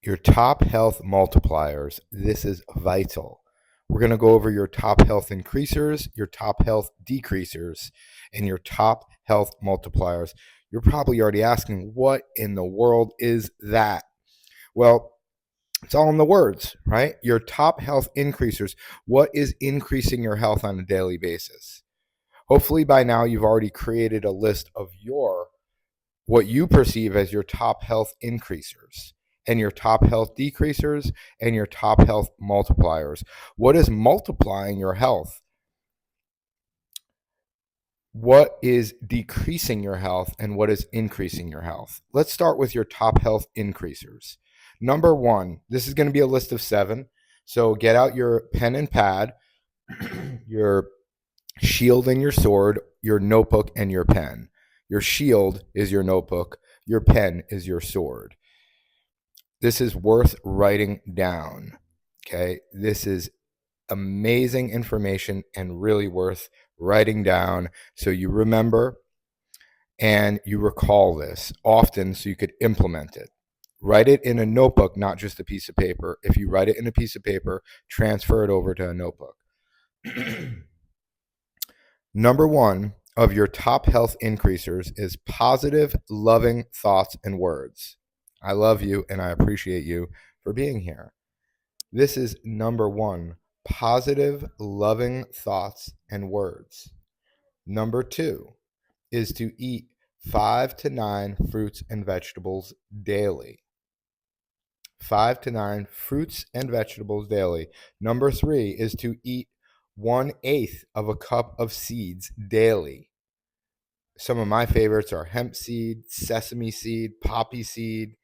Your top health multipliers. This is vital. We're going to go over your top health increasers, your top health decreasers, and your top health multipliers. You're probably already asking, what in the world is that? Well, it's all in the words, right? Your top health increasers. What is increasing your health on a daily basis? Hopefully by now you've already created a list of what you perceive as your top health increasers and your top health decreasers and your top health multipliers. What is multiplying your health? What is decreasing your health and what is increasing your health? Let's start with your top health increasers. Number one, this is going to be a list of 7. So get out your pen and pad, your shield and your sword, your notebook and your pen. Your shield is your notebook. Your pen is your sword. This is worth writing down. Okay. This is amazing information and really worth writing down so you remember and you recall this often so you could implement it. Write it in a notebook, not just a piece of paper. If you write it in a piece of paper, transfer it over to a notebook. Number one of your top health increasers is positive, loving thoughts and words. I love you and I appreciate you for being here. This is number one, positive, loving thoughts and words. Number 2 is to eat 5 to 9 fruits and vegetables daily. 5 to 9 fruits and vegetables daily. Number 3 is to eat 1/8 of a cup of seeds daily. Some of my favorites are hemp seed, sesame seed, poppy seed,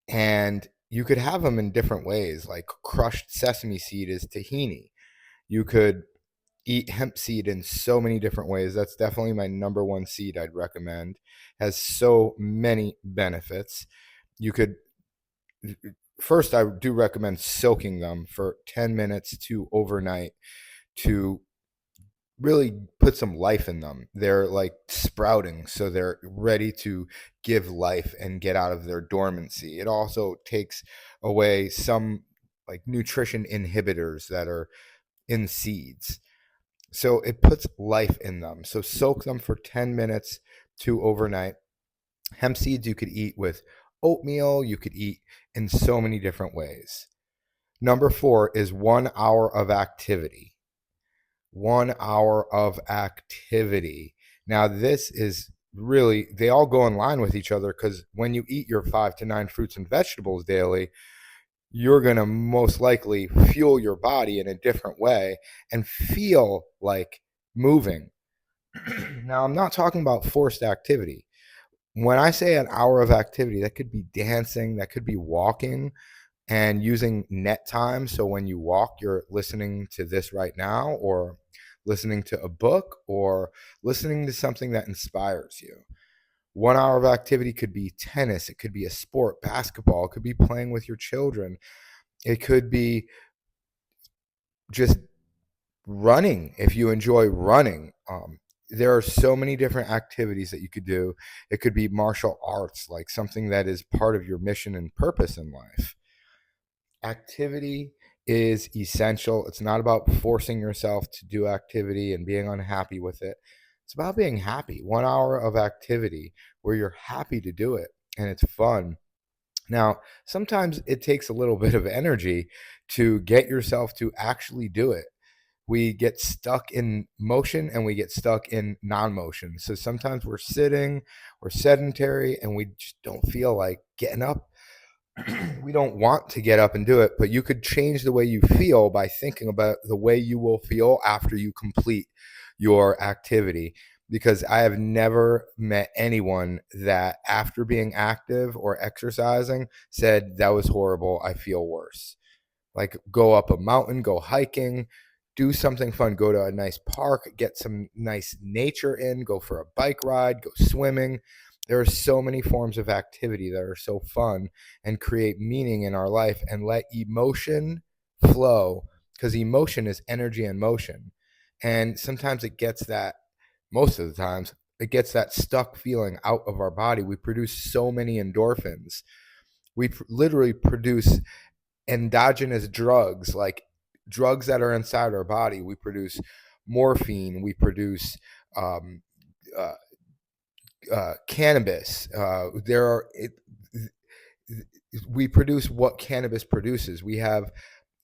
and you could have them in different ways. Like crushed sesame seed is tahini. You could eat hemp seed in so many different ways. That's definitely my number one seed I'd recommend. Has so many benefits. You could first, I do recommend soaking them for 10 minutes to overnight to really put some life in them. They're like sprouting, so they're ready to give life and get out of their dormancy. It also takes away some like nutrition inhibitors that are in seeds. So it puts life in them. So soak them for 10 minutes to overnight. Hemp seeds you could eat with oatmeal, you could eat in so many different ways. Number 4 is 1 hour of activity. 1 hour of activity. Now, this is really, they all go in line with each other because when you eat your 5 to 9 fruits and vegetables daily, you're going to most likely fuel your body in a different way and feel like moving. Now, I'm not talking about forced activity. When I say an hour of activity, that could be dancing, that could be walking and using net time. So when you walk, you're listening to this right now, or listening to a book, or listening to something that inspires you. 1 hour of activity could be tennis. It could be a sport, basketball. It could be playing with your children. It could be just running if you enjoy running. There are so many different activities that you could do. It could be martial arts, like something that is part of your mission and purpose in life. Activity is essential. It's not about forcing yourself to do activity and being unhappy with it. It's about being happy. 1 hour of activity where you're happy to do it and it's fun. Now, sometimes it takes a little bit of energy to get yourself to actually do it. We get stuck in motion and we get stuck in non-motion. So sometimes we're sitting or sedentary and we just don't feel like getting up. We don't want to get up and do it, but you could change the way you feel by thinking about the way you will feel after you complete your activity. Because I have never met anyone that after being active or exercising said, that was horrible, I feel worse. Like go up a mountain, go hiking, do something fun, go to a nice park, get some nice nature in, go for a bike ride, go swimming. There are so many forms of activity that are so fun and create meaning in our life, and let emotion flow, because emotion is energy in motion. And sometimes it gets that, most of the times, it gets that stuck feeling out of our body. We produce so many endorphins We literally produce endogenous drugs, like drugs that are inside our body. We produce morphine. We produce um, uh, cannabis. We produce what cannabis produces. We have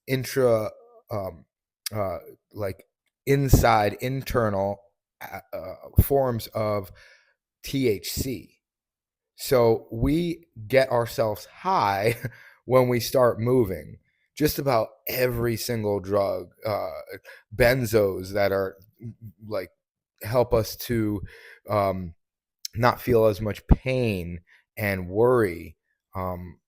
intra, um, uh, like inside internal forms of THC. So we get ourselves high when we start moving. Just about every single drug, benzos that are like help us to um, not feel as much pain and worry. Um,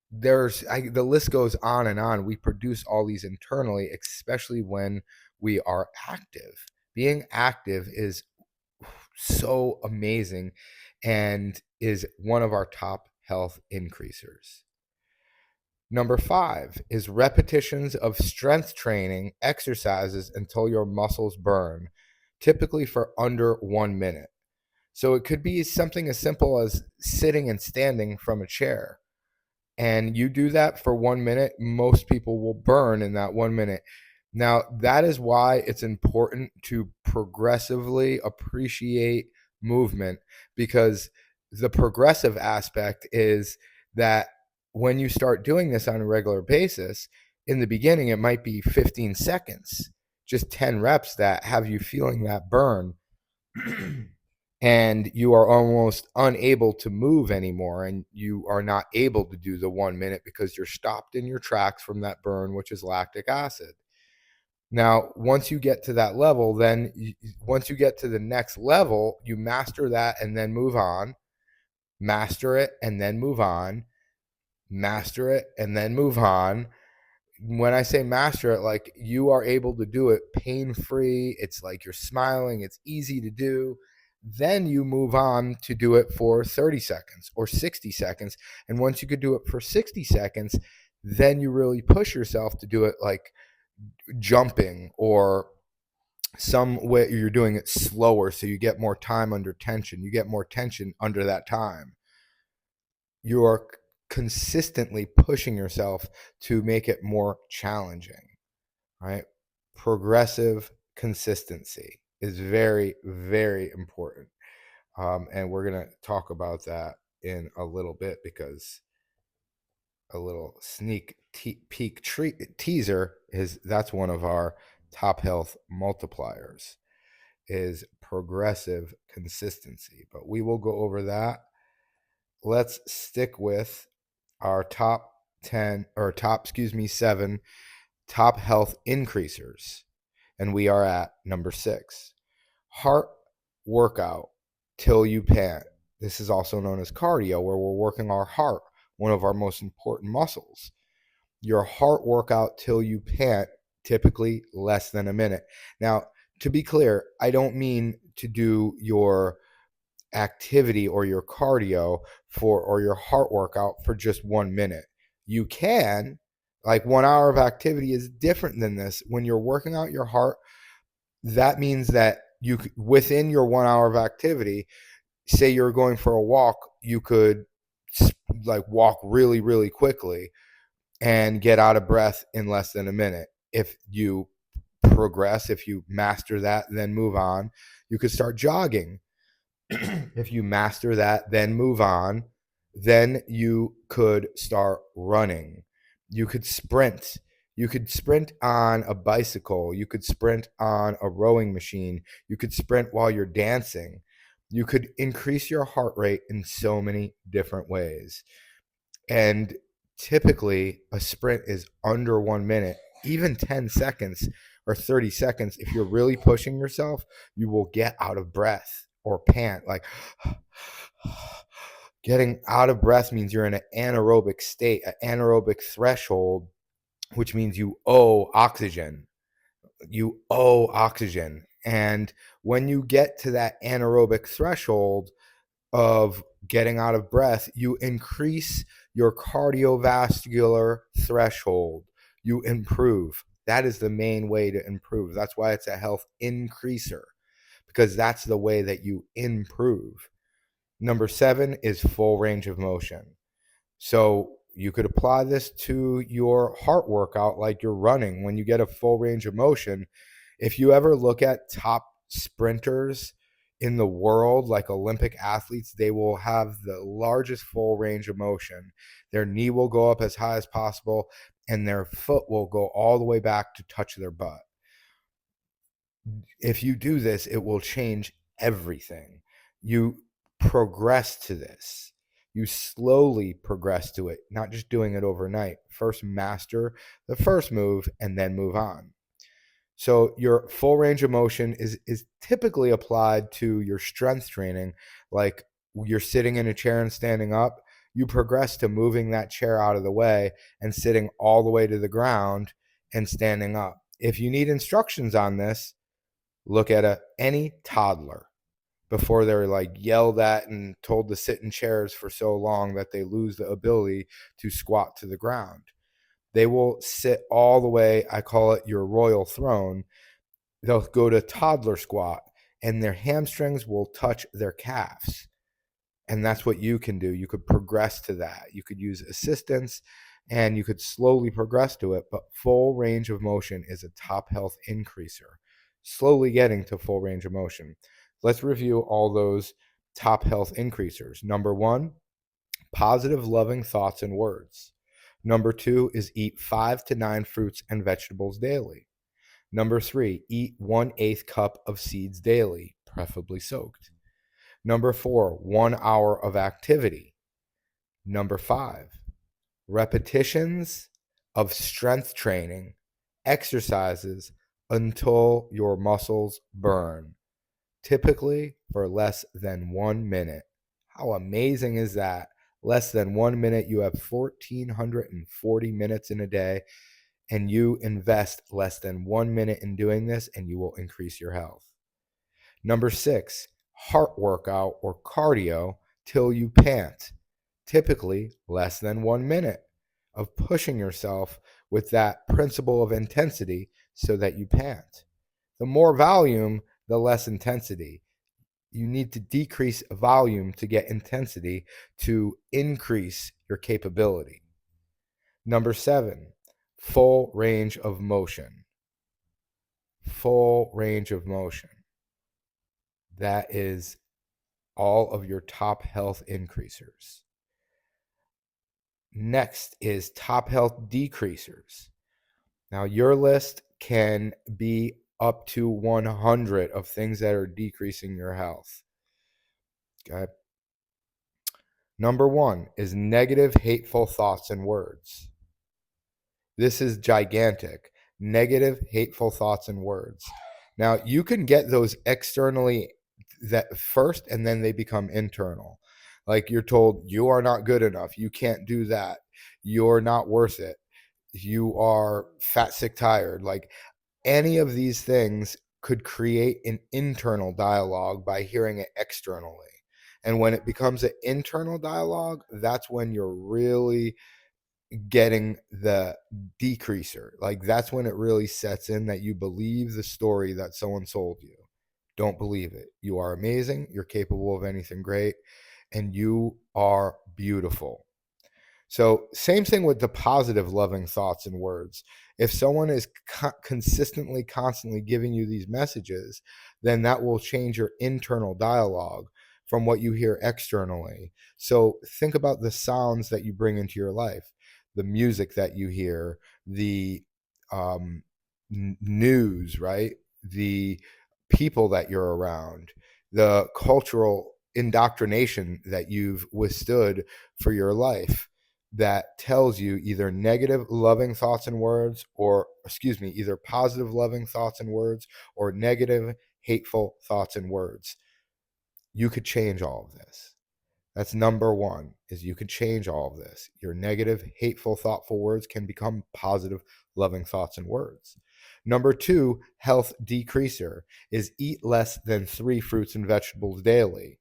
the list goes on and on. We produce all these internally, especially when we are active. Being active is so amazing and is one of our top health increasers. Number 5 is repetitions of strength training exercises until your muscles burn, typically for under 1 minute. So it could be something as simple as sitting and standing from a chair. And you do that for 1 minute, most people will burn in that 1 minute. Now, that is why it's important to progressively appreciate movement, because the progressive aspect is that when you start doing this on a regular basis, in the beginning, it might be 15 seconds, just 10 reps that have you feeling that burn. And you are almost unable to move anymore, and you are not able to do the 1 minute because you're stopped in your tracks from that burn, which is lactic acid. Now, once you get to that level, once you get to the next level, you master that and then move on, master it and then move on, master it and then move on. When I say master it, like you are able to do it pain free. It's like you're smiling. It's easy to do. Then you move on to do it for 30 seconds or 60 seconds. And once you could do it for 60 seconds, then you really push yourself to do it like jumping or some way you're doing it slower. So you get more time under tension. You get more tension under that time. You are consistently pushing yourself to make it more challenging, right? Progressive consistency is very, very important. And we're going to talk about that in a little bit, because a little sneak peek teaser is that's one of our top health multipliers is progressive consistency. But we will go over that. Let's stick with our top 10 or excuse me, 7 top health increasers. And we are at number 6. Heart workout till you pant. This is also known as cardio, where we're working our heart, one of our most important muscles. Your heart workout till you pant, typically less than a minute. Now, to be clear, I don't mean to do your activity or your cardio or your heart workout for just 1 minute. You can, like 1 hour of activity is different than this. When you're working out your heart, that means that you within your 1 hour of activity, say you're going for a walk, you could like walk really, really quickly and get out of breath in less than a minute. If you progress, if you master that, then move on. You could start jogging. If you master that, then move on. Then you could start running. You could sprint. You could sprint on a bicycle. You could sprint on a rowing machine. You could sprint while you're dancing. You could increase your heart rate in so many different ways. And typically, a sprint is under 1 minute, even 10 seconds or 30 seconds. If you're really pushing yourself, you will get out of breath or pant. Like getting out of breath means you're in an anaerobic state, an anaerobic threshold, which means you owe oxygen. You owe oxygen. And when you get to that anaerobic threshold of getting out of breath, you increase your cardiovascular threshold. You improve. That is the main way to improve. That's why it's a health increaser, because that's the way that you improve. Number 7 is full range of motion. So You could apply this to your heart workout, like you're running. When you get a full range of motion, if you ever look at top sprinters in the world, like Olympic athletes, they will have the largest full range of motion. Their knee will go up as high as possible, and their foot will go all the way back to touch their butt. If you do this, it will change everything. You progress to this. You slowly progress to it, not just doing it overnight. First, master the first move and then move on. So your full range of motion is typically applied to your strength training, like you're sitting in a chair and standing up. You progress to moving that chair out of the way and sitting all the way to the ground and standing up. If you need instructions on this, look at any toddler before they're like yelled at and told to sit in chairs for so long that they lose the ability to squat to the ground. They will sit all the way, I call it your royal throne. They'll go to toddler squat and their hamstrings will touch their calves. And that's what you can do. You could progress to that. You could use assistance and you could slowly progress to it. But full range of motion is a top health increaser. Slowly getting to full range of motion. Let's review all those top health increasers. Number 1, positive, loving thoughts and words. Number 2 is eat 5 to 9 fruits and vegetables daily. Number 3, eat 1/8 cup of seeds daily, preferably soaked. Number 4, 1 hour of activity. Number 5, repetitions of strength training, exercises until your muscles burn, typically for less than 1 minute. How amazing is that? Less than 1 minute, you have 1,440 minutes in a day, and you invest less than 1 minute in doing this, and you will increase your health. Number 6, heart workout or cardio till you pant, typically less than 1 minute of pushing yourself with that principle of intensity so that you pant. The more volume, the less intensity. You need to decrease volume to get intensity to increase your capability. Number 7, full range of motion. Full range of motion. That is all of your top health increasers. Next is top health decreasers. Now, your list can be up to 100 of things that are decreasing your health. Okay. Number 1 is negative, hateful thoughts and words. This is gigantic. Negative, hateful thoughts and words. Now, you can get those externally that first, and then they become internal. Like you're told, you are not good enough. You can't do that. You're not worth it. You are fat, sick, tired. Like any of these things could create an internal dialogue by hearing it externally. And when it becomes an internal dialogue, that's when you're really getting the decreaser. Like that's when it really sets in that you believe the story that someone sold you. Don't believe it. You are amazing. You're capable of anything great. And you are beautiful. So same thing with the positive, loving thoughts and words. If someone is consistently, constantly giving you these messages, then that will change your internal dialogue from what you hear externally. So think about the sounds that you bring into your life, the music that you hear, the news, right? The people that you're around, the cultural indoctrination that you've withstood for your life that tells you either negative loving thoughts and words, or either positive loving thoughts and words or negative hateful thoughts and words. You could change all of this. That's number 1, is you could change all of this. Your negative hateful thoughtful words can become positive loving thoughts and words. Number 2, health decreaser, is eat less than 3 fruits and vegetables daily.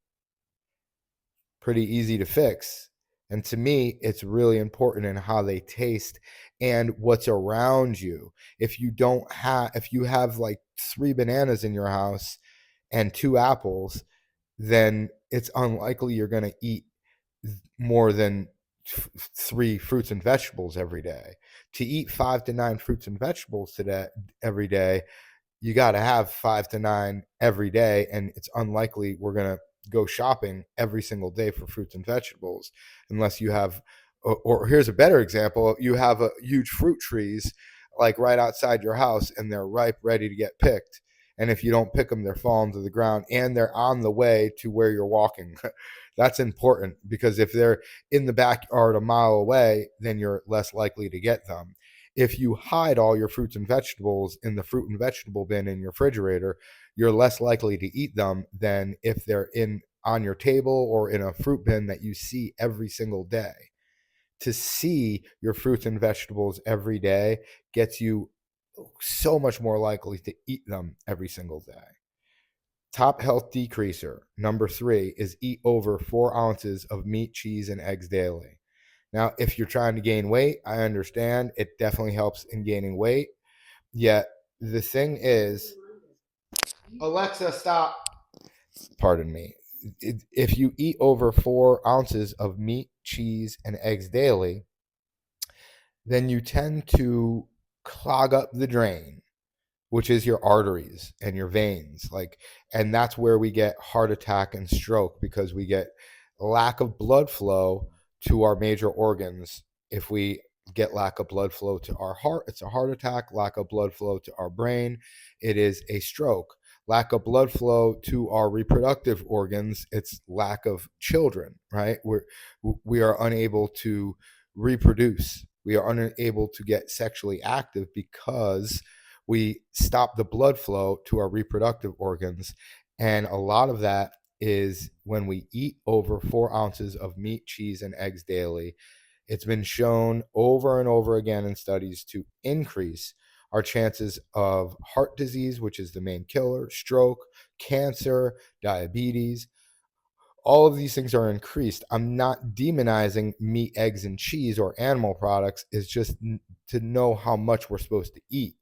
Pretty easy to fix. And to me, it's really important in how they taste and what's around you. If you have like 3 bananas in your house and 2 apples, then it's unlikely you're going to eat more than 3 fruits and vegetables every day. To eat 5 to 9 fruits and vegetables today every day, you got to have 5 to 9 every day, and it's unlikely we're going to go shopping every single day for fruits and vegetables unless you have, or here's a better example, you have a huge fruit trees like right outside your house and they're ripe, ready to get picked. And if you don't pick them, they're falling to the ground and they're on the way to where you're walking. That's important because if they're in the backyard a mile away, then you're less likely to get them. If you hide all your fruits and vegetables in the fruit and vegetable bin in your refrigerator, you're less likely to eat them than if they're in on your table or in a fruit bin that you see every single day. To see your fruits and vegetables every day gets you so much more likely to eat them every single day. Top health decreaser, number 3, is eat over 4 ounces of meat, cheese, and eggs daily. Now, if you're trying to gain weight, I understand it definitely helps in gaining weight. Yet the thing is, Alexa, stop. Pardon me. If you eat over 4 ounces of meat, cheese, and eggs daily, then you tend to clog up the drain, which is your arteries and your veins. And that's where we get heart attack and stroke, because we get lack of blood flow to our major organs. If we get lack of blood flow to our heart, it's a heart attack. Lack of blood flow to our brain, it is a stroke. Lack of blood flow to our reproductive organs, it's lack of children, right? We are unable to reproduce. We are unable to get sexually active because we stop the blood flow to our reproductive organs. And a lot of that is when we eat over 4 ounces of meat, cheese, and eggs daily. It's been shown over and over again in studies to increase our chances of heart disease, which is the main killer, stroke, cancer, diabetes. All of these things are increased. I'm not demonizing meat, eggs, and cheese or animal products. It's just to know how much we're supposed to eat,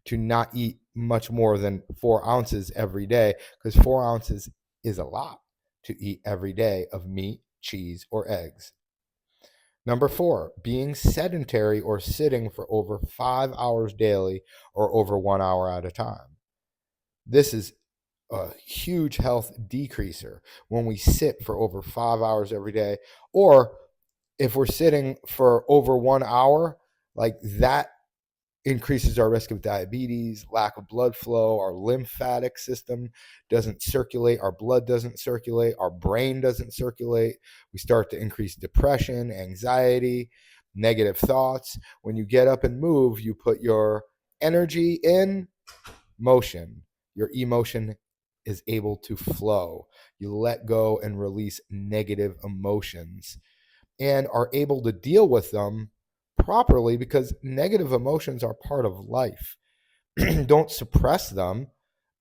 to not eat much more than 4 ounces every day, because 4 ounces is a lot to eat every day of meat, cheese, or eggs. Number 4, being sedentary or sitting for over 5 hours daily or over 1 hour at a time. This is a huge health decreaser when we sit for over 5 hours every day, or if we're sitting for over 1 hour, like that increases our risk of diabetes, lack of blood flow, our lymphatic system doesn't circulate, our blood doesn't circulate, our brain doesn't circulate. We start to increase depression, anxiety, negative thoughts. When you get up and move, you put your energy in motion. Your emotion is able to flow. You let go and release negative emotions and are able to deal with them properly, because negative emotions are part of life. Don't suppress them,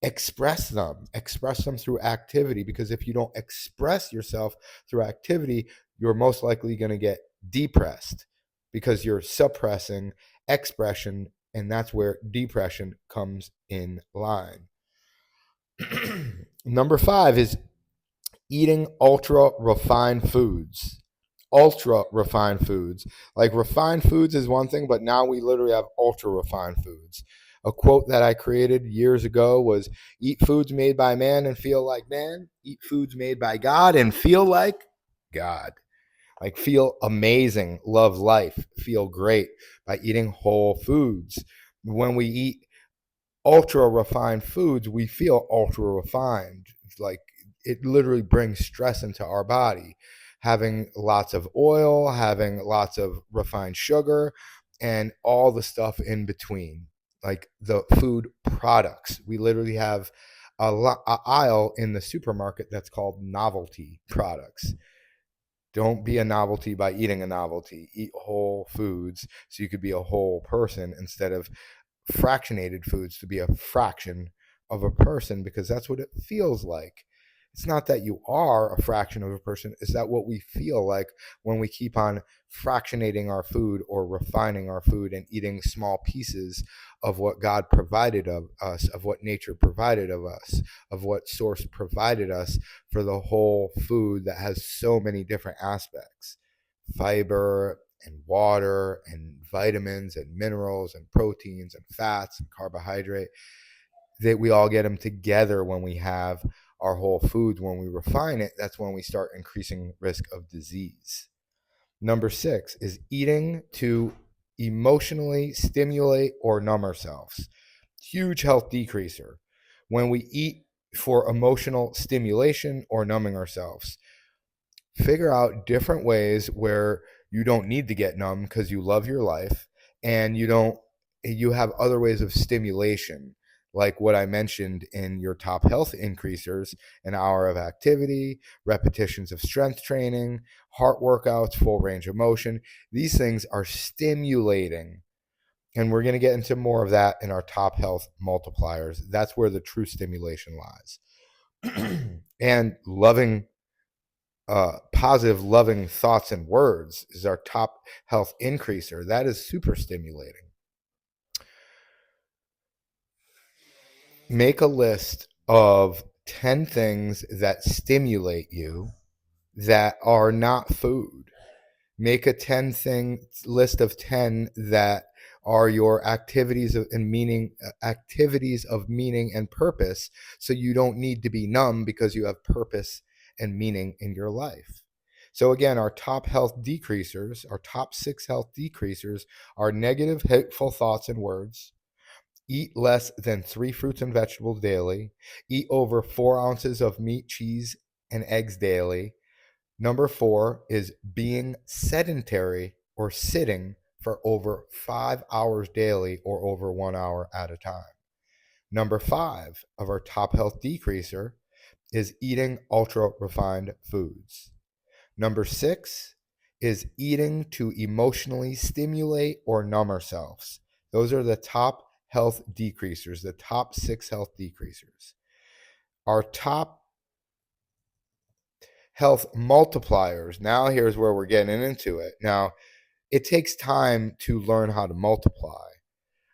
express them. Express them through activity, because if you don't express yourself through activity, you're most likely going to get depressed because you're suppressing expression, and that's where depression comes in line. Number 5 is eating ultra refined foods. Ultra refined foods. Like, refined foods is one thing, but now we literally have ultra refined foods. A quote that I created years ago was, eat foods made by man and feel like man. Eat foods made by God and feel like God. Like, feel amazing, love life, feel great by eating whole foods. When we eat ultra refined foods, we feel ultra refined. Like, it literally brings stress into our body. Having lots of oil, having lots of refined sugar, and all the stuff in between, like the food products. We literally have a aisle in the supermarket that's called novelty products. Don't be a novelty by eating a novelty. Eat whole foods so you could be a whole person, instead of fractionated foods to be a fraction of a person, because that's what it feels like. It's not that you are a fraction of a person, it's that what we feel like when we keep on fractionating our food or refining our food and eating small pieces of what God provided of us, of what nature provided of us, of what source provided us for the whole food that has so many different aspects. fiber and water and vitamins and minerals and proteins and fats and carbohydrate, that we all get them together when we have our whole foods. When we refine it, that's when we start increasing risk of disease. Number 6 is eating to emotionally stimulate or numb ourselves. Huge health decreaser. When we eat for emotional stimulation or numbing ourselves, figure out different ways where you don't need to get numb because you love your life, and you have other ways of stimulation, like what I mentioned in your top health increasers: an hour of activity, repetitions of strength training, heart workouts, full range of motion. These things are stimulating, and we're going to get into more of that in our top health multipliers. That's where the true stimulation lies. And positive, loving thoughts and words is our top health increaser. That is super stimulating. Make a list of 10 things that stimulate you that are not food. Make a 10 thing list of 10 that are your activities of meaning and purpose, so you don't need to be numb because you have purpose and meaning in your life. So again, our top 6 health decreasers are negative, hateful thoughts and words. Eat less than 3 fruits and vegetables daily. Eat over 4 ounces of meat, cheese, and eggs daily. Number 4 is being sedentary or sitting for over 5 hours daily or over 1 hour at a time. Number 5 of our top health decreaser is eating ultra refined foods. Number 6 is eating to emotionally stimulate or numb ourselves. Those are the top health decreasers, the top 6 health decreasers. Our top health multipliers. Now here's where we're getting into it. Now, it takes time to learn how to multiply.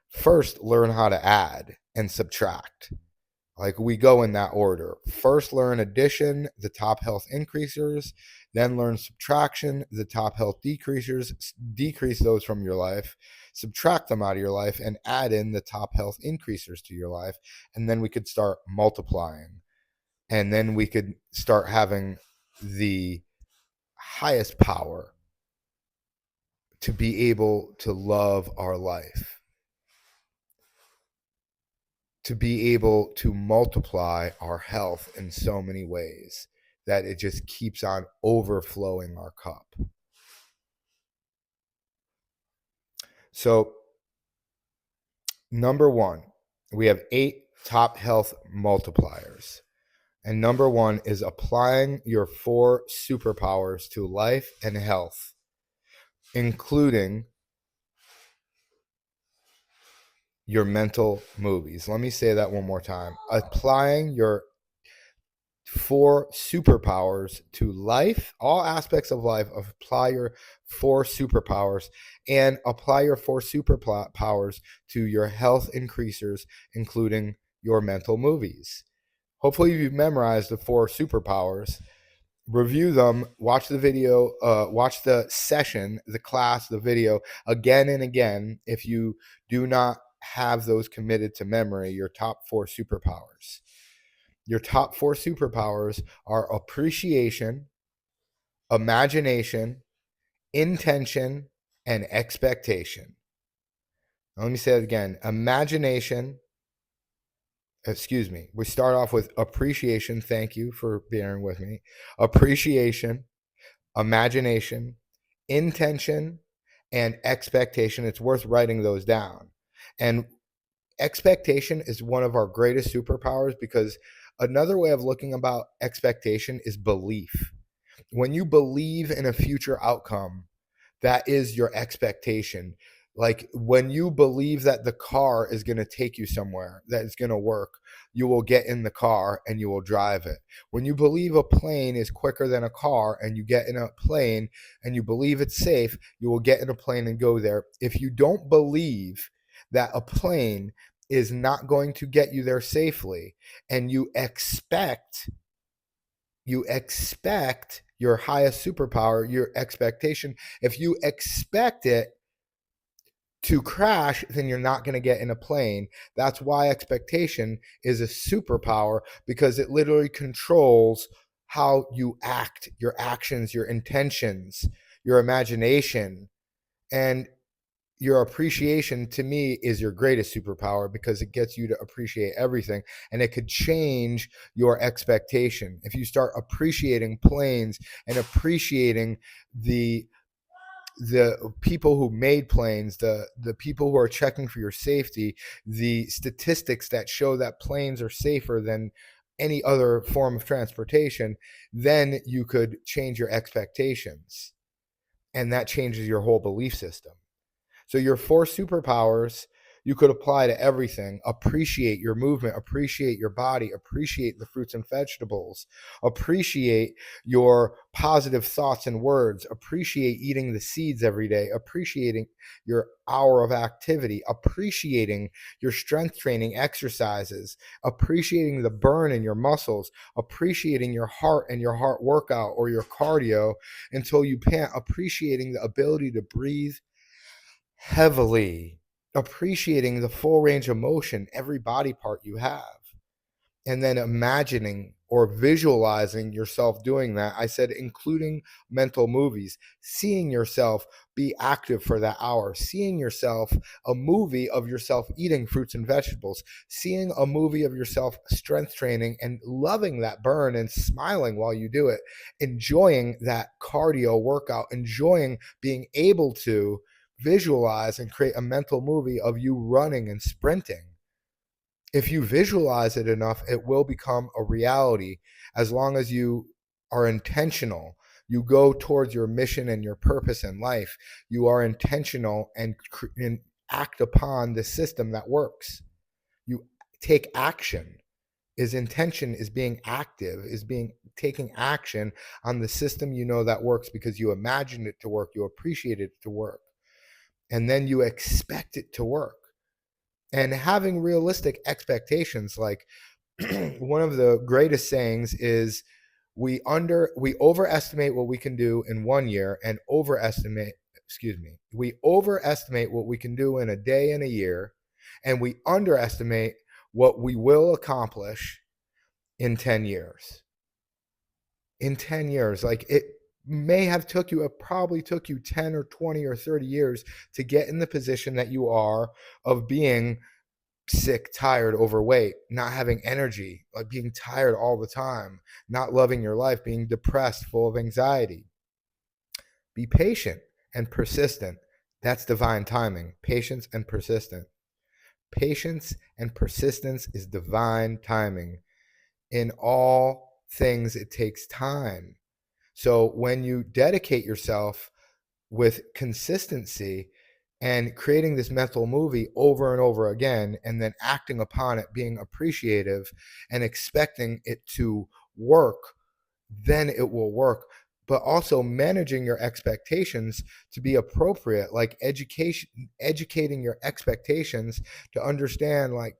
First, learn how to add and subtract. Like, we go in that order. First, learn addition, the top health increasers. Then learn subtraction, the top health decreasers. Decrease those from your life, subtract them out of your life, and add in the top health increasers to your life. And then we could start multiplying. And then we could start having the highest power to be able to love our life, to be able to multiply our health in so many ways that it just keeps on overflowing our cup. So, number 1, we have 8 top health multipliers. And number 1 is applying your 4 superpowers to life and health, including your mental movies. Let me say that one more time. Applying your 4 superpowers to life, all aspects of life. Apply your 4 superpowers, and apply your 4 superpowers to your health increasers, including your mental movies. Hopefully you've memorized the 4 superpowers. Review them, watch the video, watch the session, the class, the video again and again. If you do not have those committed to memory, your top 4 superpowers. Your top 4 superpowers are appreciation, imagination, intention, and expectation. Now, let me say it again. We start off with appreciation. Thank you for bearing with me. Appreciation, imagination, intention, and expectation. It's worth writing those down. And expectation is one of our greatest superpowers, because another way of looking about expectation is belief. When you believe in a future outcome, that is your expectation. Like, when you believe that the car is going to take you somewhere, that it's going to work, you will get in the car and you will drive it. When you believe a plane is quicker than a car and you get in a plane and you believe it's safe, you will get in a plane and go there. If you don't believe that a plane is not going to get you there safely, and you expect your highest superpower, your expectation. If you expect it to crash, then you're not going to get in a plane. That's why expectation is a superpower, because it literally controls how you act, your actions, your intentions, your imagination. And your appreciation, to me, is your greatest superpower, because it gets you to appreciate everything, and it could change your expectation. If you start appreciating planes and appreciating the people who made planes, the people who are checking for your safety, the statistics that show that planes are safer than any other form of transportation, then you could change your expectations, and that changes your whole belief system. So your 4 superpowers you could apply to everything. Appreciate your movement, appreciate your body, appreciate the fruits and vegetables, appreciate your positive thoughts and words, appreciate eating the seeds every day, appreciating your hour of activity, appreciating your strength training exercises, appreciating the burn in your muscles, appreciating your heart and your heart workout or your cardio until you pant, appreciating the ability to breathe heavily, appreciating the full range of motion, every body part you have, and then imagining or visualizing yourself doing that. I said, including mental movies, seeing yourself be active for that hour, seeing yourself, a movie of yourself eating fruits and vegetables, seeing a movie of yourself strength training and loving that burn and smiling while you do it, enjoying that cardio workout, enjoying being able to visualize and create a mental movie of you running and sprinting. If you visualize it enough, it will become a reality, as long as you are intentional. You go towards your mission and your purpose in life. You are intentional and act upon the system that works. You take action. Intention is being active, is being taking action on the system you know that works, because you imagined it to work, you appreciate it to work, and then you expect it to work. And having realistic expectations, like one of the greatest sayings is, we overestimate what we can do in 1 year and we overestimate what we can do in a day and a year, and we underestimate what we will accomplish in 10 years. In 10 years, like, it probably took you 10 or 20 or 30 years to get in the position that you are, of being sick, tired, overweight, not having energy, like being tired all the time, not loving your life, being depressed, full of anxiety. Be patient and persistent. That's divine timing. Patience and persistent. Patience and persistence is divine timing. In all things, it takes time. So when you dedicate yourself with consistency and creating this mental movie over and over again, and then acting upon it, being appreciative and expecting it to work, then it will work. But also managing your expectations to be appropriate, like educating your expectations to understand, like,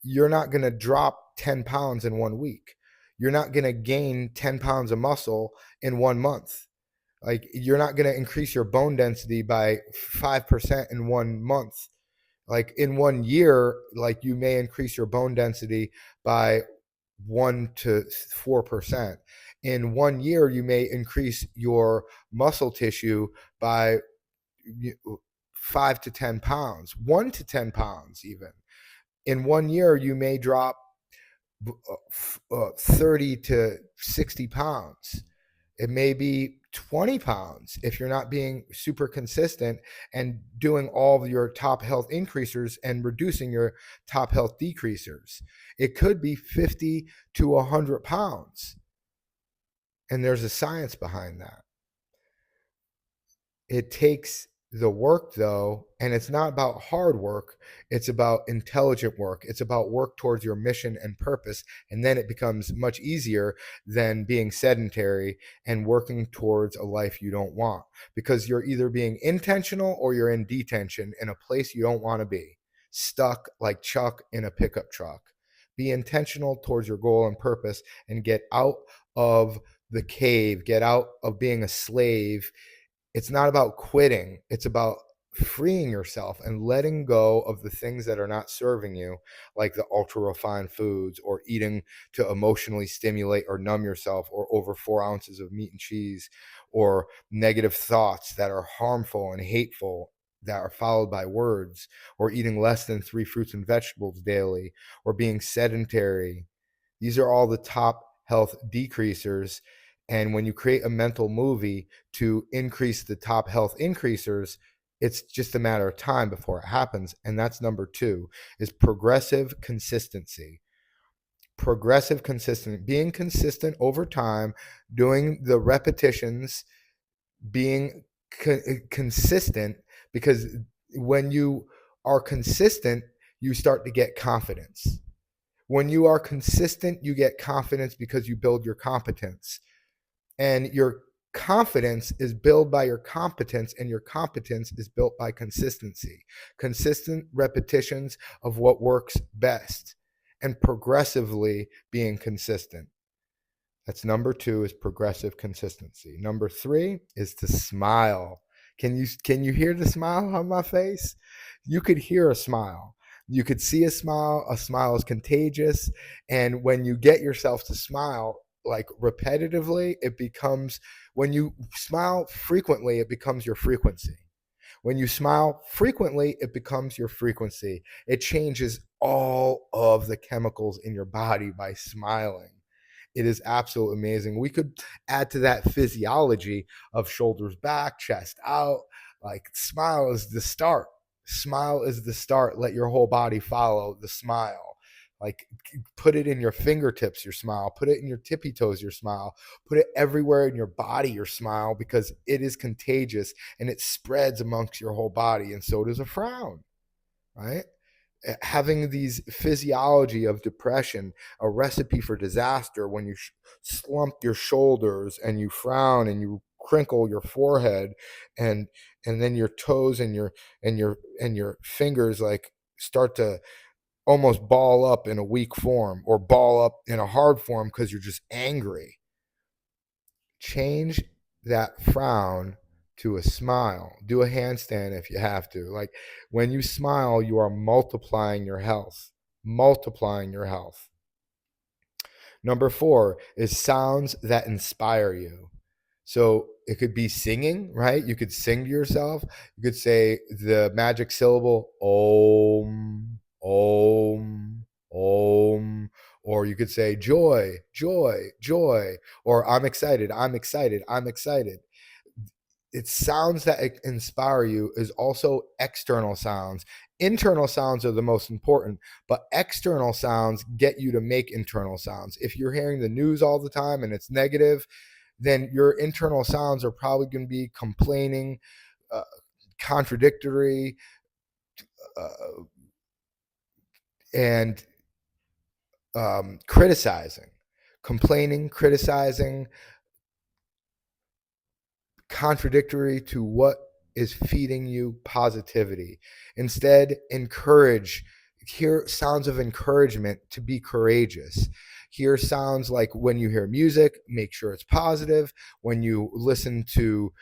you're not going to drop 10 pounds in 1 week. You're not going to gain 10 pounds of muscle in 1 month. Like, you're not going to increase your bone density by 5% in 1 month. Like, in 1 year, like, you may increase your bone density by 1 to 4%. In 1 year, you may increase your muscle tissue by 5 to 10 pounds, 1 to 10 pounds even. In 1 year, you may drop 30 to 60 pounds. It may be 20 pounds if you're not being super consistent and doing all of your top health increasers and reducing your top health decreasers. It could be 50 to 100 pounds. And there's a science behind that. It takes the work, though, and it's not about hard work. It's about intelligent work. It's about work towards your mission and purpose. And then it becomes much easier than being sedentary and working towards a life you don't want, because you're either being intentional or you're in detention in a place you don't want to be, stuck like Chuck in a pickup truck. Be intentional towards your goal and purpose and get out of the cave, get out of being a slave. It's not about quitting. It's about freeing yourself and letting go of the things that are not serving you, like the ultra refined foods or eating to emotionally stimulate or numb yourself, or over 4 ounces of meat and cheese, or negative thoughts that are harmful and hateful that are followed by words, or eating less than 3 fruits and vegetables daily, or being sedentary. These are all the top health decreasers. And when you create a mental movie to increase the top health increasers, it's just a matter of time before it happens. And that's number 2, is progressive consistency. Progressive consistent, being consistent over time, doing the repetitions, being consistent, because when you are consistent, you start to get confidence. When you are consistent, you get confidence because you build your competence. And your confidence is built by your competence, and your competence is built by consistency. Consistent repetitions of what works best, and progressively being consistent. That's number 2, is progressive consistency. Number 3 is to smile. Can you hear the smile on my face? You could hear a smile. You could see a smile. A smile is contagious. And when you get yourself to smile, like repetitively, it becomes, when you smile frequently, it becomes your frequency. When you smile frequently, it becomes your frequency. It changes all of the chemicals in your body by smiling. It is absolutely amazing. We could add to that physiology of shoulders back, chest out. Like, smile is the start. Smile is the start. Let your whole body follow the smile. Like, put it in your fingertips, your smile. Put it in your tippy toes, your smile. Put it everywhere in your body, your smile, because it is contagious and it spreads amongst your whole body. And so does a frown, right? Having these physiology of depression, a recipe for disaster, when you slump your shoulders and you frown and you crinkle your forehead, and then your toes and your fingers like start to almost ball up in a weak form or ball up in a hard form because you're just angry. Change that frown to a smile. Do a handstand if you have to. Like, when you smile, you are multiplying your health. Multiplying your health. Number 4 is sounds that inspire you. So it could be singing, right? You could sing to yourself. You could say the magic syllable, om, om, om. Or you could say joy, joy, joy. Or I'm excited, I'm excited, I'm excited. It's sounds that inspire you is also external sounds. Internal sounds are the most important, but external sounds get you to make internal sounds. If you're hearing the news all the time and it's negative, then your internal sounds are probably going to be complaining, uh, contradictory, uh, and criticizing. Complaining, criticizing, contradictory to what is feeding you positivity. Instead, encourage. Hear sounds of encouragement to be courageous. Hear sounds like, when you hear music, make sure it's positive. When you listen to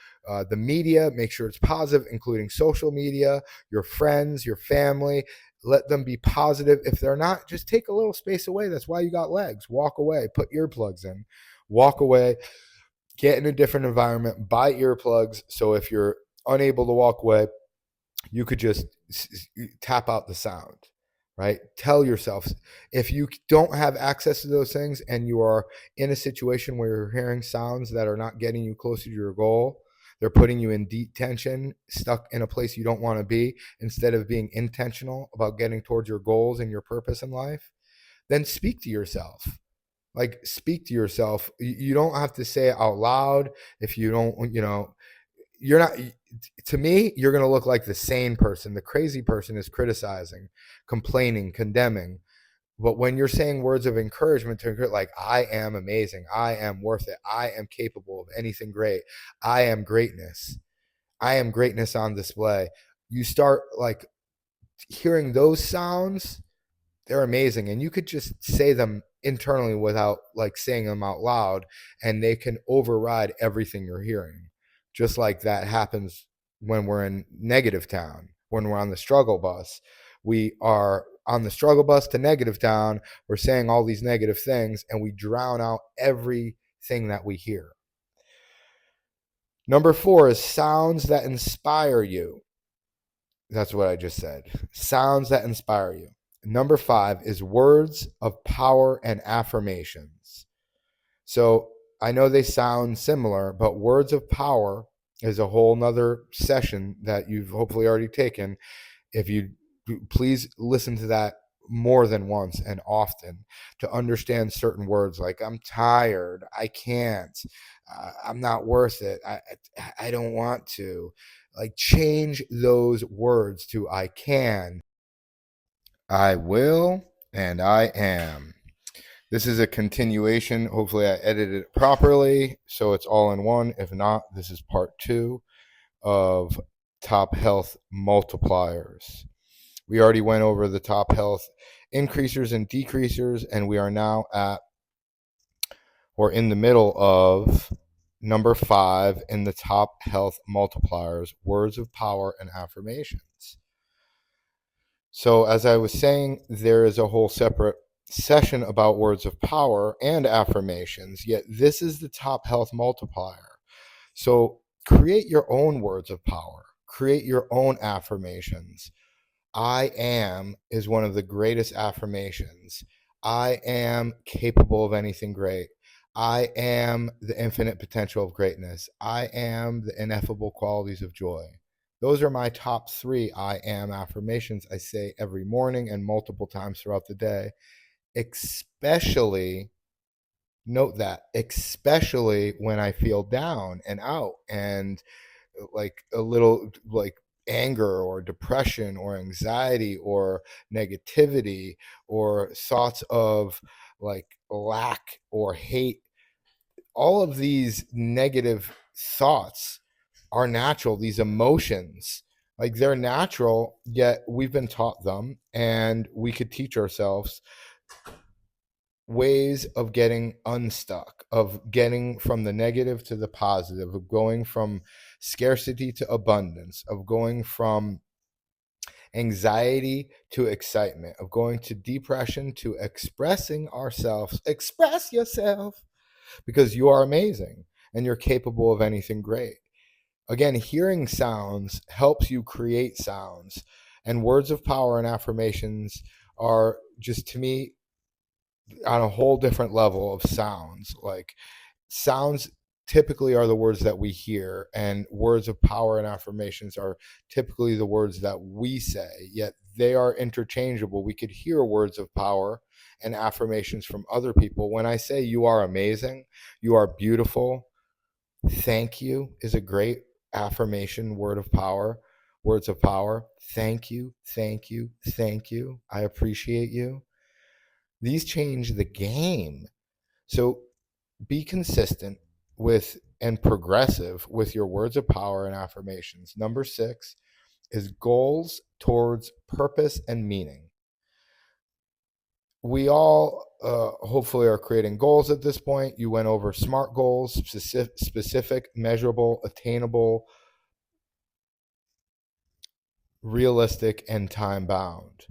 the media, make sure it's positive, including social media, your friends, your family. Let them be positive. If they're not, just take a little space away. That's why you got legs. Walk away, put earplugs in, walk away, get in a different environment, buy earplugs. So if you're unable to walk away, you could just tap out the sound, right? Tell yourself, if you don't have access to those things and you are in a situation where you're hearing sounds that are not getting you closer to your goal, they're putting you in deep tension, stuck in a place you don't want to be, instead of being intentional about getting towards your goals and your purpose in life, then speak to yourself. Like, speak to yourself. You don't have to say it out loud. If you don't, you're not, to me, you're going to look like the sane person. The crazy person is criticizing, complaining, condemning. But when you're saying words of encouragement to encourage, like, I am amazing, I am worth it, I am capable of anything great, I am greatness, I am greatness on display. You start like hearing those sounds, they're amazing, and you could just say them internally without like saying them out loud, and they can override everything you're hearing. Just like that happens when we're in negative town, when we're on the struggle bus. We are on the struggle bus to negative town, we're saying all these negative things, and we drown out everything that we hear. Number 4 is sounds that inspire you. That's what I just said. Sounds that inspire you. Number 5 is words of power and affirmations. So I know they sound similar, but words of power is a whole nother session that you've hopefully already taken. If you please listen to that more than once and often to understand certain words like I'm tired, I can't, I'm not worth it, I don't want to. Like change those words to I can, I will, and I am. This is a continuation. Hopefully I edited it properly so it's all in one. If not, this is part 2 of Top Health Multipliers. We already went over the top health increasers and decreasers, and we are now we're in the middle of number 5 in the top health multipliers, words of power and affirmations. So, as I was saying, there is a whole separate session about words of power and affirmations, yet this is the top health multiplier. So, create your own words of power, create your own affirmations. I am is one of the greatest affirmations. I am capable of anything great. I am the infinite potential of greatness. I am the ineffable qualities of joy. Those are my top 3 I am affirmations I say every morning and multiple times throughout the day. Especially, note that, especially when I feel down and out and like a little like anger or depression or anxiety or negativity or thoughts of like lack or hate. All of these negative thoughts are natural, these emotions, like they're natural, yet we've been taught them, and we could teach ourselves ways of getting unstuck, of getting from the negative to the positive, of going from scarcity to abundance, of going from anxiety to excitement, of going to depression to expressing ourselves. Express yourself because you are amazing and you're capable of anything great. Again, hearing sounds helps you create sounds, and words of power and affirmations are just, to me, on a whole different level of sounds. Like sounds typically are the words that we hear, and words of power and affirmations are typically the words that we say, yet they are interchangeable. We could hear words of power and affirmations from other people. When I say you are amazing, you are beautiful, thank you is a great affirmation, word of power, words of power. Thank you, thank you, thank you. I appreciate you. These change the game. So be consistent with and progressive with your words of power and affirmations. Number 6 is goals towards purpose and meaning. We all hopefully are creating goals at this point. You went over SMART goals, specific, measurable, attainable, realistic, and time bound.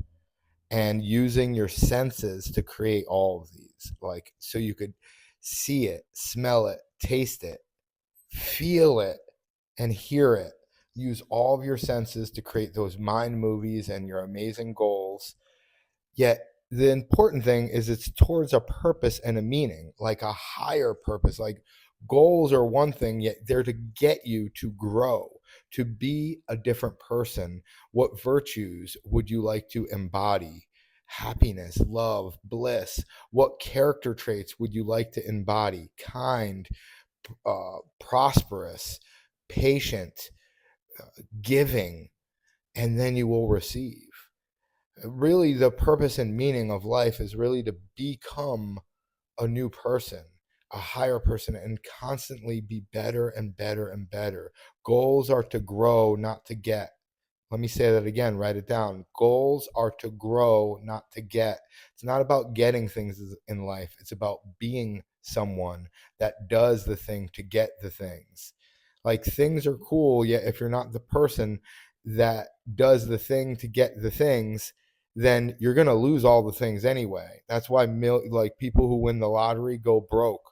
And using your senses to create all of these, like so you could see it, smell it, taste it, feel it, and hear it. Use all of your senses to create those mind movies and your amazing goals. Yet the important thing is it's towards a purpose and a meaning, like a higher purpose. Like goals are one thing, yet they're to get you to grow, to be a different person. What virtues would you like to embody? Happiness, love, bliss. What character traits would you like to embody? Kind, prosperous, patient, giving, and then you will receive. Really, the purpose and meaning of life is really to become a new person, a higher person, and constantly be better and better and better. Goals are to grow, not to get. Let me say that again, write it down. Goals are to grow, not to get. It's not about getting things in life, it's about being someone that does the thing to get the things. Like things are cool, yet if you're not the person that does the thing to get the things, then you're going to lose all the things anyway. That's why like people who win the lottery go broke.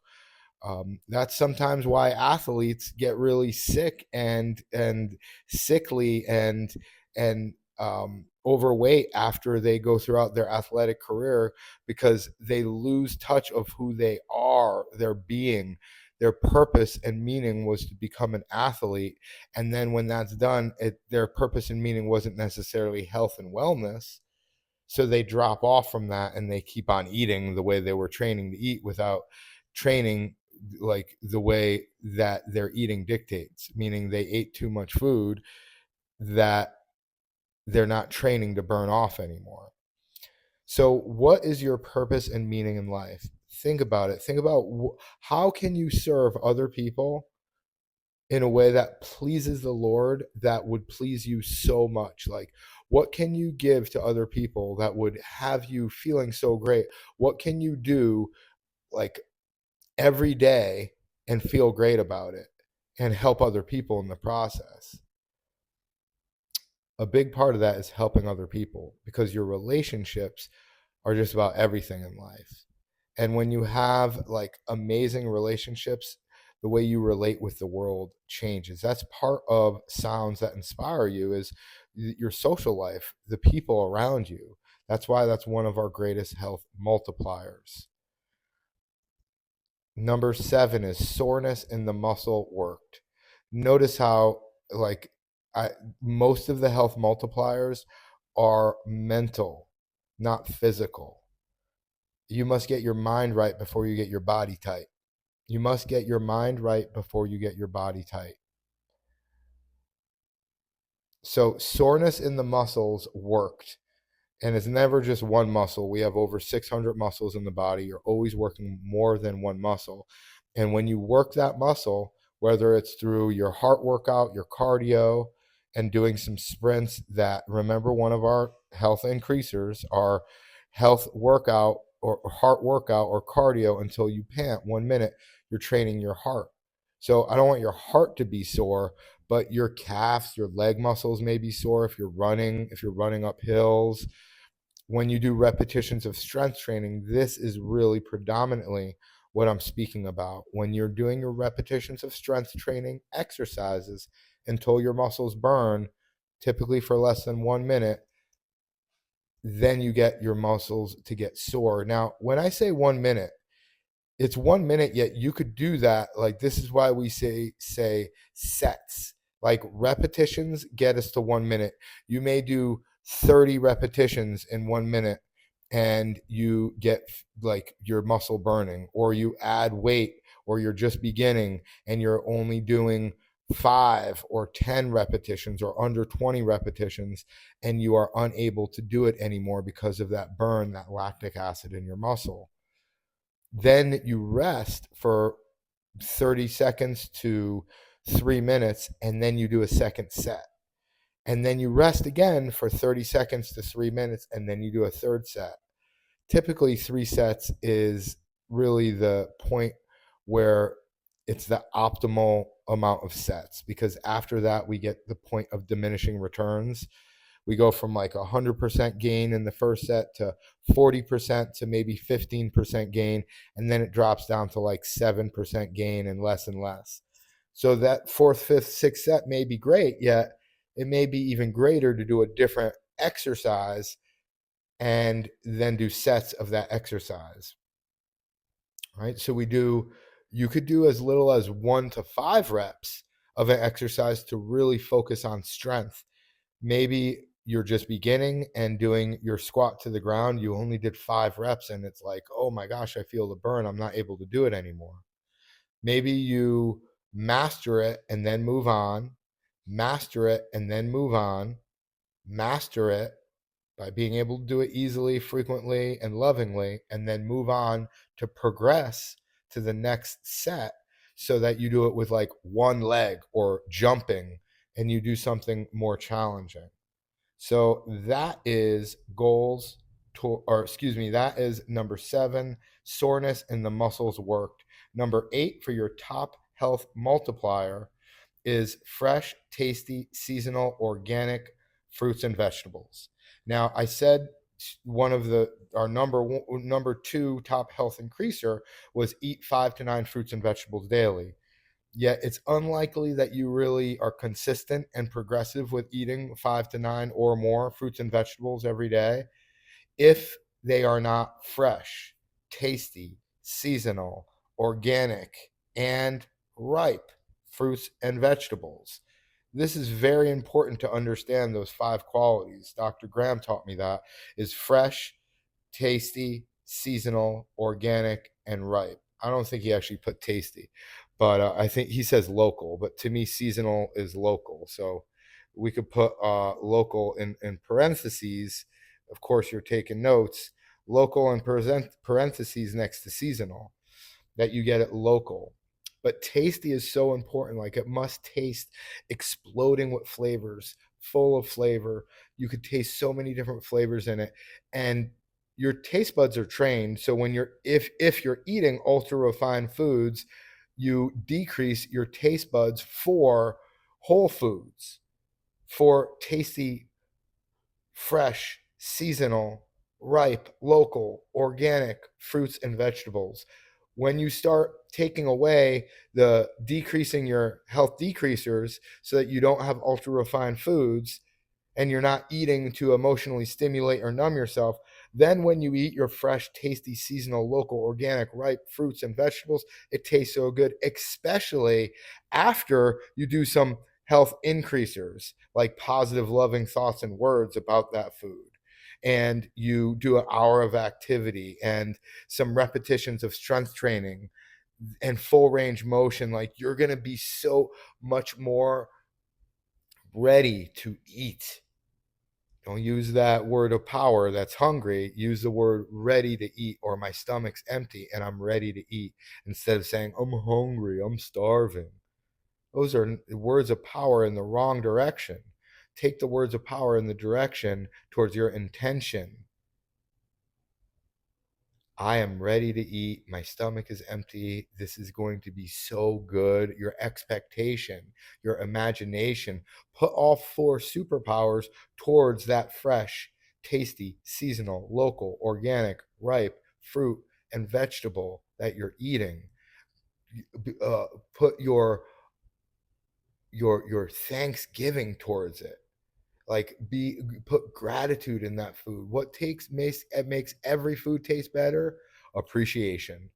That's sometimes why athletes get really sick and sickly and overweight after they go throughout their athletic career, because they lose touch of who they are, their being. Their purpose and meaning was to become an athlete, and then when that's done, their purpose and meaning wasn't necessarily health and wellness, so they drop off from that and they keep on eating the way they were training to eat without training like the way that their eating dictates, meaning they ate too much food that they're not training to burn off anymore. So what is your purpose and meaning in life? Think about it. Think about how can you serve other people in a way that pleases the Lord, that would please you so much. Like, what can you give to other people that would have you feeling so great? What can you do like every day and feel great about it and help other people in the process? A big part of that is helping other people, because your relationships are just about everything in life. And when you have like amazing relationships, the way you relate with the world changes. That's part of sounds that inspire you, is your social life, the people around you. That's why that's one of our greatest health multipliers. Number 7 is soreness in the muscle worked. Notice how like I most of the health multipliers are mental, not physical. You must get your mind right before you get your body tight. You must get your mind right before you get your body tight. So soreness in the muscles worked. And it's never just one muscle. We have over 600 muscles in the body. You're always working more than one muscle. And when you work that muscle, whether it's through your heart workout, your cardio, and doing some sprints, that, remember, one of our health increasers are health workout or heart workout or cardio until you pant 1 minute, you're training your heart. So I don't want your heart to be sore, but your calves, your leg muscles may be sore if you're running up hills. When you do repetitions of strength training, this is really predominantly what I'm speaking about. When you're doing your repetitions of strength training exercises until your muscles burn, typically for less than 1 minute, then you get your muscles to get sore. Now, when I say 1 minute, it's 1 minute, yet you could do that. Like, this is why we say sets. Like, repetitions get us to 1 minute. You may do 30 repetitions in 1 minute and you get like your muscle burning, or you add weight, or you're just beginning and you're only doing 5 or 10 repetitions or under 20 repetitions, and you are unable to do it anymore because of that burn, that lactic acid in your muscle. Then you rest for 30 seconds to 3 minutes, and then you do a second set. And then you rest again for 30 seconds to 3 minutes, and then you do a third set. Typically, 3 sets is really the point where it's the optimal amount of sets, because after that, we get the point of diminishing returns. We go from like 100% gain in the first set to 40% to maybe 15% gain, and then it drops down to like 7% gain and less and less. So that fourth, fifth, sixth set may be great, yet it may be even greater to do a different exercise and then do sets of that exercise. Right? So you could do as little as 1 to 5 reps of an exercise to really focus on strength. Maybe you're just beginning and doing your squat to the ground. You only did 5 reps and it's like, oh my gosh, I feel the burn. I'm not able to do it anymore. Maybe you master it and then move on, master it and then move on, master it by being able to do it easily, frequently, and lovingly, and then move on to progress to the next set, so that you do it with like one leg or jumping and you do something more challenging. So that is goals to, or excuse me, that is number 7, soreness and the muscles worked. Number 8 for your top health multiplier is fresh, tasty, seasonal, organic fruits and vegetables. Now, I said one of the our number 2 top health increaser was eat 5 to 9 fruits and vegetables daily. Yet it's unlikely that you really are consistent and progressive with eating 5 to 9 or more fruits and vegetables every day if they are not fresh, tasty, seasonal, organic, and ripe fruits and vegetables. This is very important to understand those 5 qualities. Dr. Graham taught me that is fresh, tasty, seasonal, organic, and ripe. I don't think he actually put tasty, but I think he says local. But to me, seasonal is local. So we could put local in parentheses. Of course, you're taking notes. Local in parentheses next to seasonal, that you get it local. But tasty is so important. Like it must taste exploding with flavors, full of flavor. You could taste so many different flavors in it. And your taste buds are trained. So when you're if you're eating ultra refined foods, you decrease your taste buds for whole foods, for tasty, fresh, seasonal, ripe, local, organic fruits and vegetables. When you start taking away the decreasing your health decreasers so that you don't have ultra refined foods, and you're not eating to emotionally stimulate or numb yourself, then when you eat your fresh, tasty, seasonal, local, organic, ripe fruits and vegetables, it tastes so good, especially after you do some health increasers like positive, loving thoughts and words about that food. And you do an hour of activity and some repetitions of strength training and full range motion. Like you're going to be so much more ready to eat. Don't use that word of power that's hungry. Use the word ready to eat, or my stomach's empty and I'm ready to eat, instead of saying, I'm hungry, I'm starving. Those are words of power in the wrong direction. Take the words of power in the direction towards your intention. I am ready to eat. My stomach is empty. This is going to be so good. Your expectation, your imagination, put all 4 superpowers towards that fresh, tasty, seasonal, local, organic, ripe fruit and vegetable that you're eating. Uh, put your thanksgiving towards it. Like be put gratitude in that food. What takes makes every food taste better? Appreciation.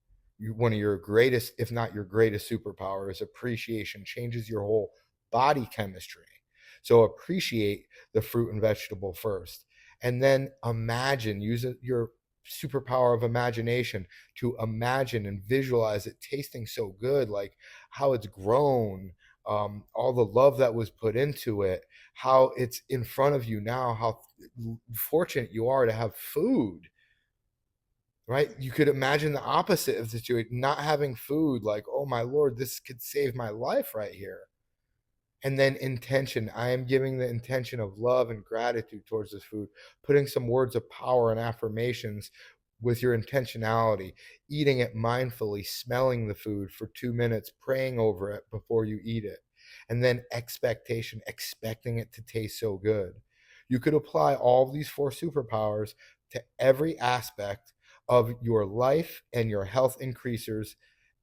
One of your greatest, if not your greatest superpower, is appreciation. Changes your whole body chemistry. So appreciate the fruit and vegetable first, and then imagine. Use your superpower of imagination to imagine and visualize it tasting so good, like how it's grown, all the love that was put into it, how it's in front of you now, how fortunate you are to have food, right? You could imagine the opposite of the situation, not having food, like, oh my Lord, this could save my life right here. And then intention. I am giving the intention of love and gratitude towards this food, putting some words of power and affirmations with your intentionality, eating it mindfully, smelling the food for 2 minutes, praying over it before you eat it. And then expectation, expecting it to taste so good. You could apply all of these 4 superpowers to every aspect of your life and your health increasers.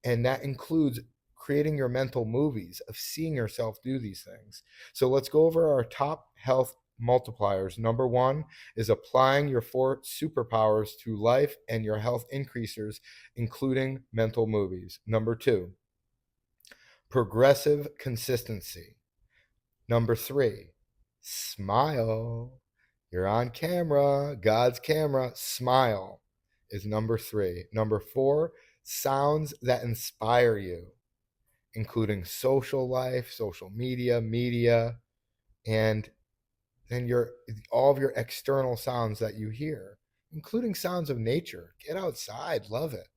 And that includes creating your mental movies of seeing yourself do these things. So let's go over our top health multipliers. Number 1 is applying your 4 superpowers to life and your health increasers, including mental movies. Number 2, progressive consistency. Number 3, smile. You're on camera, God's camera. Smile is number 3. Number 4, sounds that inspire you, including social life, social media, and then all of your external sounds that you hear, including sounds of nature. Get outside, love it.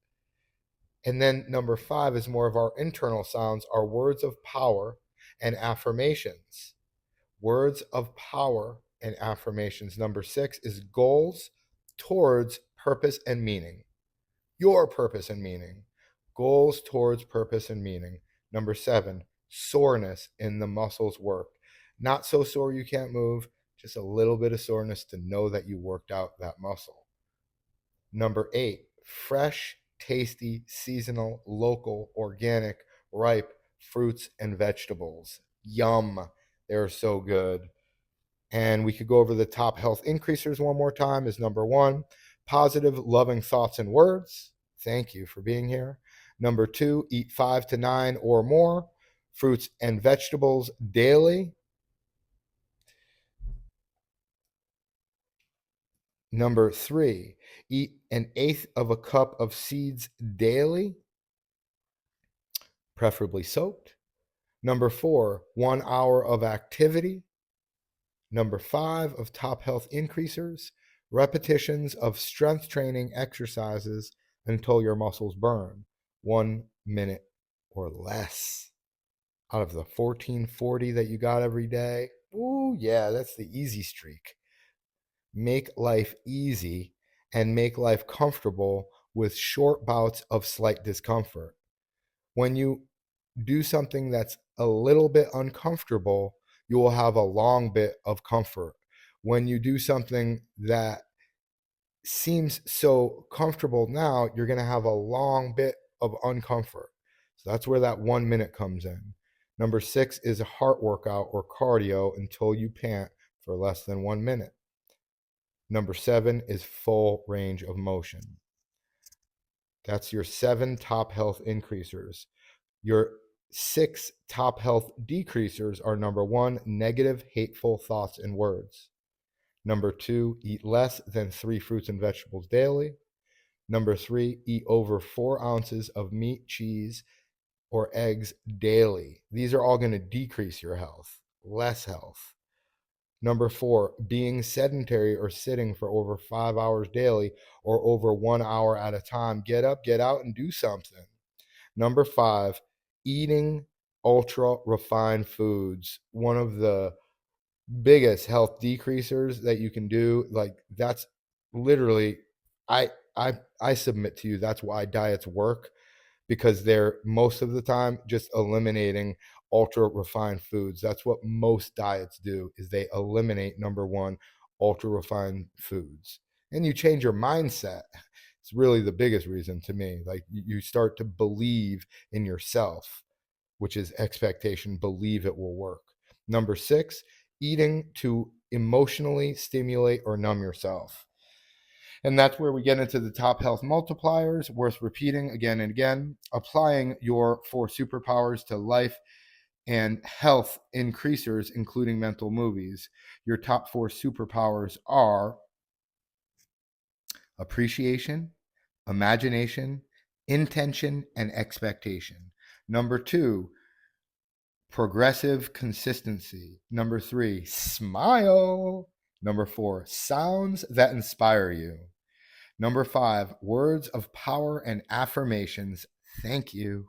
And then number 5 is more of our internal sounds, our words of power and affirmations. Words of power and affirmations. Number 6 is goals towards purpose and meaning. Your purpose and meaning. Goals towards purpose and meaning. Number 7, soreness in the muscles worked. Not so sore you can't move, just a little bit of soreness to know that you worked out that muscle. Number 8, fresh, tasty, seasonal, local, organic, ripe fruits and vegetables. Yum. They're so good. And we could go over the top health increasers one more time. Is number 1, positive, loving thoughts and words. Thank you for being here. Number 2, eat 5 to 9 or more fruits and vegetables daily. Number 3, eat an eighth of a cup of seeds daily, preferably soaked. Number 4, 1 hour of activity. Number 5 of top health increasers, repetitions of strength training exercises until your muscles burn, 1 minute or less. Out of the 1440 that you got every day, ooh, yeah, that's the easy streak. Make life easy and make life comfortable with short bouts of slight discomfort. When you do something that's a little bit uncomfortable, you will have a long bit of comfort. When you do something that seems so comfortable now, you're going to have a long bit of uncomfort. So that's where that 1 minute comes in. Number 6 is a heart workout or cardio until you pant for less than 1 minute. Number 7 is full range of motion. That's your 7 top health increasers. Your 6 top health decreasers are number 1, negative, hateful thoughts and words. Number 2, eat less than 3 fruits and vegetables daily. Number 3, eat over 4 ounces of meat, cheese, or eggs daily. These are all going to decrease your health, less health. Number 4, being sedentary or sitting for over 5 hours daily or over 1 hour at a time. Get up, get out, and do something. Number 5, eating ultra refined foods. One of the biggest health decreasers that you can do. Like, that's literally, I submit to you, that's why diets work, because they're most of the time just eliminating ultra refined foods. That's what most diets do, is they eliminate, number 1, ultra refined foods. And you change your mindset. It's really the biggest reason to me. Like, you start to believe in yourself, which is expectation, believe it will work. Number 6, eating to emotionally stimulate or numb yourself. And that's where we get into the top health multipliers, worth repeating again and again. Applying your 4 superpowers to life and health increasers, including mental movies. Your top 4 superpowers are appreciation, imagination, intention, and expectation. Number 2, progressive consistency. Number 3, smile. Number 4, sounds that inspire you. Number 5, words of power and affirmations. Thank you.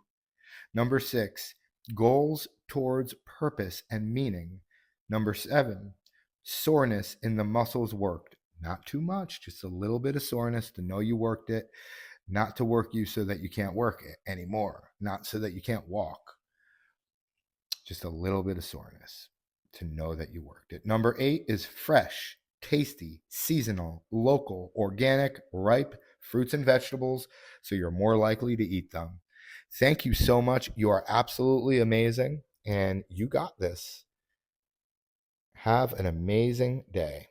Number 6, goals towards purpose and meaning. Number 7, soreness in the muscles worked. Not too much, just a little bit of soreness to know you worked it, not to work you so that you can't work it anymore, not so that you can't walk. Just a little bit of soreness to know that you worked it. Number 8 is fresh, tasty, seasonal, local, organic, ripe fruits and vegetables, so you're more likely to eat them. Thank you so much. You are absolutely amazing, and you got this. Have an amazing day.